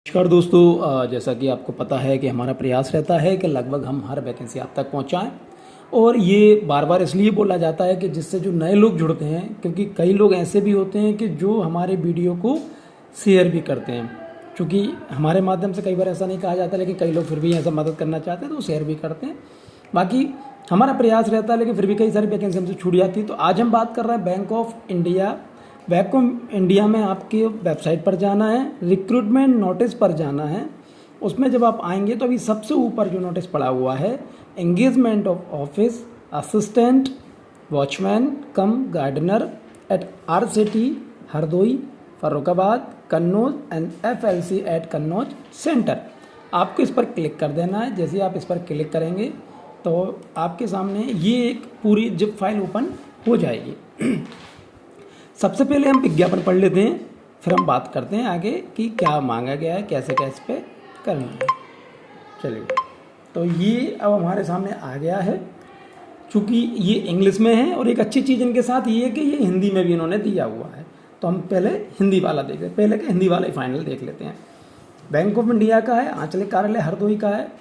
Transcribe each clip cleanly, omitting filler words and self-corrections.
नमस्कार दोस्तों, जैसा कि आपको पता है कि हमारा प्रयास रहता है कि लगभग हम हर वैकेंसी आप तक पहुंचाएं। और ये बार बार इसलिए बोला जाता है कि जिससे जो नए लोग जुड़ते हैं, क्योंकि कई लोग ऐसे भी होते हैं कि जो हमारे वीडियो को शेयर भी करते हैं। क्योंकि हमारे माध्यम से कई बार ऐसा नहीं कहा जाता, लेकिन कई लोग फिर भी ऐसा मदद करना चाहते हैं तो वो शेयर भी करते हैं। बाकी हमारा प्रयास रहता है, लेकिन फिर भी कई सारी वैकेंसी हमसे छूट जाती है। तो आज हम बात कर रहे हैं bank of India. Bank of India में आपके वेबसाइट पर जाना है, रिक्रूटमेंट नोटिस पर जाना है। उसमें जब आप आएंगे तो अभी सबसे ऊपर जो नोटिस पड़ा हुआ है, engagement of office assistant watchman cum gardener at R city Hardoi Farrukhabad Kannauj and FLC at Kannauj centre. आपको इस पर क्लिक कर देना है। जैसे आप इस पर क्लिक करेंगे तो आपके सामने ये एक पूरी जिप फाइल ओपन हो जाएगी। सबसे पहले हम विज्ञापन पढ़ लेते हैं, फिर हम बात करते हैं आगे कि क्या मांगा गया है, कैसे कैसे पे करना है। चलिए, तो ये अब हमारे सामने आ गया है। चूँकि ये इंग्लिश में है और एक अच्छी चीज़ इनके साथ ये है कि ये हिंदी में भी इन्होंने दिया हुआ है। तो हम पहले हिंदी वाला देख लेते हैं, पहले हिंदी वाला ही फाइनल देख लेते हैं। बैंक ऑफ इंडिया का है, आंचलिक कार्यालय हरदोई का है,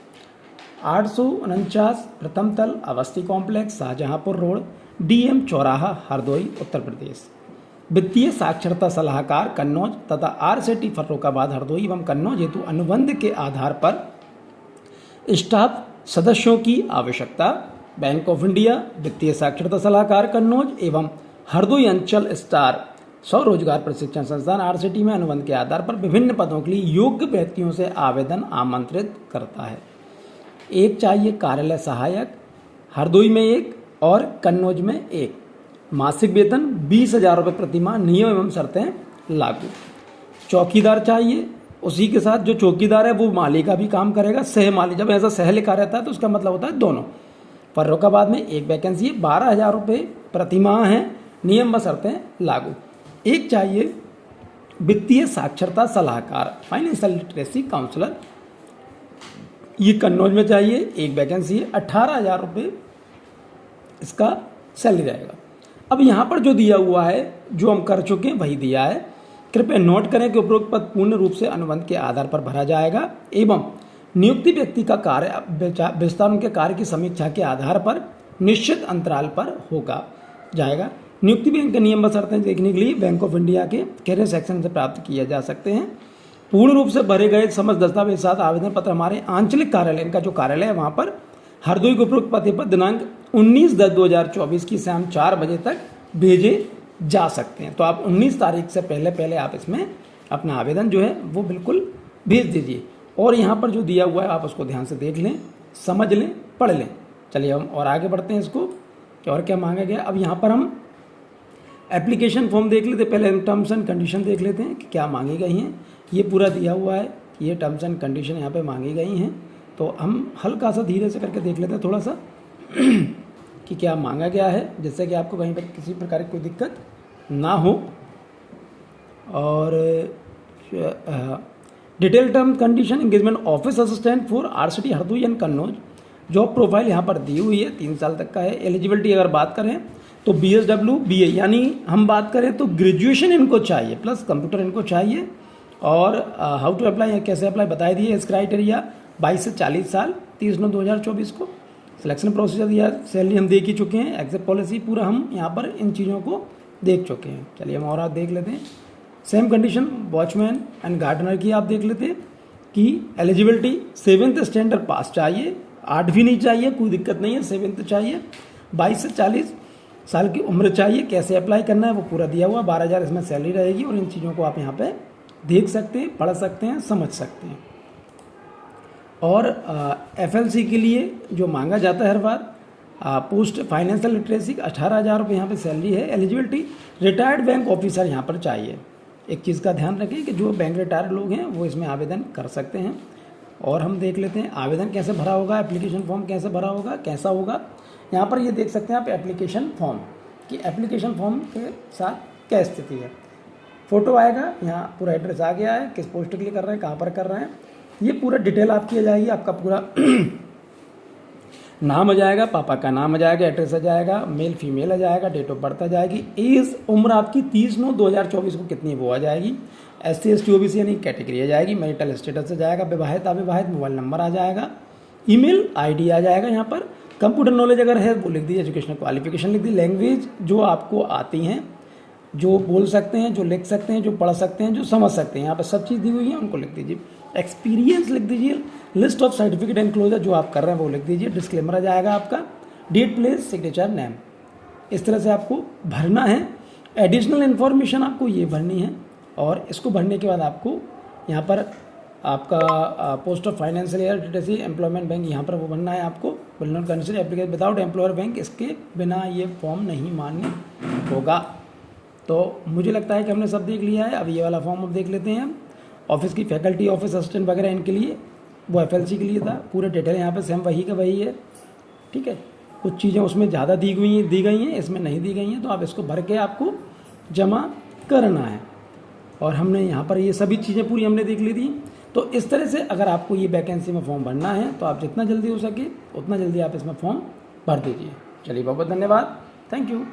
849 प्रथम तल Awasthi complex Shahjahanpur road DM चौराहा हरदोई उत्तर प्रदेश। वित्तीय साक्षरता सलाहकार कन्नौज तथा RCT फर्रुखाबाद हरदोई एवं कन्नौज हेतु अनुबंध के आधार पर स्टाफ सदस्यों की आवश्यकता। बैंक ऑफ इंडिया वित्तीय साक्षरता सलाहकार कन्नौज एवं हरदोई अंचल स्टार स्वरोजगार प्रशिक्षण संस्थान RCT में अनुबंध के आधार पर विभिन्न पदों के लिए योग्य व्यक्तियों से आवेदन आमंत्रित करता है। एक चाहिए कार्यालय सहायक, हरदोई में एक और कन्नौज में एक। मासिक वेतन 20,000 रुपये प्रति माह, नियम एवं शर्तें लागू। चौकीदार चाहिए, उसी के साथ जो चौकीदार है वो माली का भी काम करेगा, सह माली। जब ऐसा सह लिखा रहता है तो उसका मतलब होता है दोनों। फर्रुखाबाद में एक वैकेंसी है, 12,000 रुपये प्रति माह है, नियम व शर्तें लागू। एक चाहिए वित्तीय साक्षरता सलाहकार, फाइनेंशियल लिटरेसी काउंसलर, ये कन्नौज में चाहिए, एक वैकेंसी है, 18,000 रुपये इसका सैलरी रहेगा। अब यहाँ पर जो दिया हुआ है, जो हम कर चुके हैं वही दिया है। कृपया नोट करें कि उपरोक्त पद पूर्ण रूप से अनुबंध के आधार पर भरा जाएगा एवं नियुक्ति व्यक्ति का कार्य विस्तार उनके कार्य की समीक्षा के आधार पर निश्चित अंतराल पर होगा जाएगा। नियुक्ति बैंक के नियम व शर्तें देखने के लिए बैंक ऑफ इंडिया के कैरियर सेक्शन से प्राप्त किए जा सकते हैं। पूर्ण रूप से भरे गए समस्त दस्तावेज साथ आवेदन पत्र हमारे आंचलिक कार्यालय, इनका जो कार्यालय है वहाँ पर हरदोई के उपरोक्त पते पर दिनांक 19/10/2024 की शाम 4 बजे तक भेजे जा सकते हैं। तो आप 19 तारीख से पहले आप इसमें अपना आवेदन जो है वो बिल्कुल भेज दीजिए। और यहाँ पर जो दिया हुआ है आप उसको ध्यान से देख लें, समझ लें, पढ़ लें। चलिए हम और आगे बढ़ते हैं इसको कि और क्या मांगा गया। अब यहाँ पर हम एप्लीकेशन फॉर्म देख लेते, पहले टर्म्स एंड कंडीशन देख लेते हैं कि क्या मांगी गई हैं। ये पूरा दिया हुआ है, ये टर्म्स एंड कंडीशन यहाँ पे मांगी गई हैं। तो हम हल्का सा धीरे से करके देख लेते हैं थोड़ा सा कि क्या मांगा गया है, जिससे कि आपको कहीं पर किसी प्रकार की कोई दिक्कत ना हो। और detail term condition engagement office assistant for RCT Hardoi and Kannauj. Job profile यहाँ पर दी हुई है, 3 साल तक का है। एलिजिबिलिटी अगर बात करें तो BSW BA, यानी हम बात करें तो ग्रेजुएशन इनको चाहिए प्लस कंप्यूटर इनको चाहिए। और हाउ टू अप्लाई, कैसे अप्लाई बता दिए। इस क्राइटेरिया 22 से 40 साल, 30/9/2024 को। सिलेक्शन प्रोसीजर या सैलरी हम देख ही चुके हैं। एग्जिट पॉलिसी पूरा हम यहाँ पर इन चीज़ों को देख चुके हैं। चलिए हम और आप देख लेते हैं। Same condition watchman and gardener की आप देख लेते हैं कि एलिजिबिलिटी 7th स्टैंडर्ड पास चाहिए, 8 भी नहीं चाहिए, कोई दिक्कत नहीं है, 7th चाहिए। 22 से 40 साल की उम्र चाहिए। कैसे अप्लाई करना है वो पूरा दिया हुआ, 12,000 इसमें सैलरी रहेगी। और इन चीज़ों को आप यहाँ पर देख सकते हैं, पढ़ सकते हैं, समझ सकते हैं। और FLC के लिए जो मांगा जाता है हर बार, पोस्ट फाइनेंशियल लिटरेसी 18,000 रुपये यहाँ पे सैलरी है। एलिजिबिलिटी रिटायर्ड बैंक ऑफिसर यहाँ पर चाहिए। एक चीज़ का ध्यान रखें कि जो बैंक रिटायर्ड लोग हैं वो इसमें आवेदन कर सकते हैं। और हम देख लेते हैं आवेदन कैसे भरा होगा, एप्लीकेशन फॉर्म कैसे भरा होगा, कैसा होगा। यहाँ पर ये देख सकते हैं आप एप्लीकेशन फॉर्म कि एप्लीकेशन फॉर्म के साथ क्या स्थिति है। फ़ोटो आएगा, यहाँ पूरा एड्रेस आ गया है, किस पोस्ट के लिए कर रहे हैं, कहाँ पर कर रहे हैं, ये पूरा डिटेल आपकी आ जाएगी। आपका पूरा नाम आ जाएगा, पापा का नाम आ जाएगा, एड्रेस आ जाएगा, मेल फीमेल आ जाएगा, डेट ऑफ बर्थ आ जाएगी, एज उम्र आपकी 30/9/2024 को कितनी वो आ जाएगी, SC/ST OBC यानी कैटेगरी आ जाएगी, मैरिटल स्टेटस आ जाएगा, विवाहित अविवाहित, मोबाइल नंबर आ जाएगा, ईमेल आईडी आ जाएगा। यहाँ पर कंप्यूटर नॉलेज अगर है वो लिख दीजिए, एजुकेशनल क्वालिफिकेशन लिख दीजिए, लैंग्वेज जो आपको आती हैं, जो बोल सकते हैं, जो लिख सकते हैं, जो पढ़ सकते हैं, जो समझ सकते हैं, यहाँ पर सब चीज़ दी हुई है, उनको लिख दीजिए। एक्सपीरियंस लिख दीजिए, लिस्ट ऑफ सर्टिफिकेट एनक्लोजर जो आप कर रहे हैं वो लिख दीजिए, डिस्क्लेमर आ जाएगा आपका, डेट प्लेस सिग्नेचर नेम, इस तरह से आपको भरना है। एडिशनल इन्फॉर्मेशन आपको ये भरनी है और इसको भरने के बाद आपको यहाँ पर आपका post of financial year details employment bank यहाँ पर वो भरना है आपको, will not consider application without employer bank, इसके बिना ये फॉर्म नहीं मान्य होगा। तो मुझे लगता है कि हमने सब देख लिया है। अब ये वाला फॉर्म अब देख लेते हैं हम। ऑफिस की फैकल्टी ऑफिस असिस्टेंट वगैरह इनके लिए, वो FLC के लिए था, पूरे डिटेल यहाँ पे सेम वही का वही है, ठीक है। कुछ चीज़ें उसमें ज़्यादा दी गई हैं, इसमें नहीं दी गई हैं, तो आप इसको भर के आपको जमा करना है। और हमने यहाँ पर ये सभी चीज़ें पूरी हमने देख ली थी। तो इस तरह से अगर आपको ये वैकेंसी में फॉर्म भरना है तो आप जितना जल्दी हो सके उतना जल्दी आप इसमें फॉर्म भर दीजिए। चलिए बहुत बहुत धन्यवाद, थैंक यू।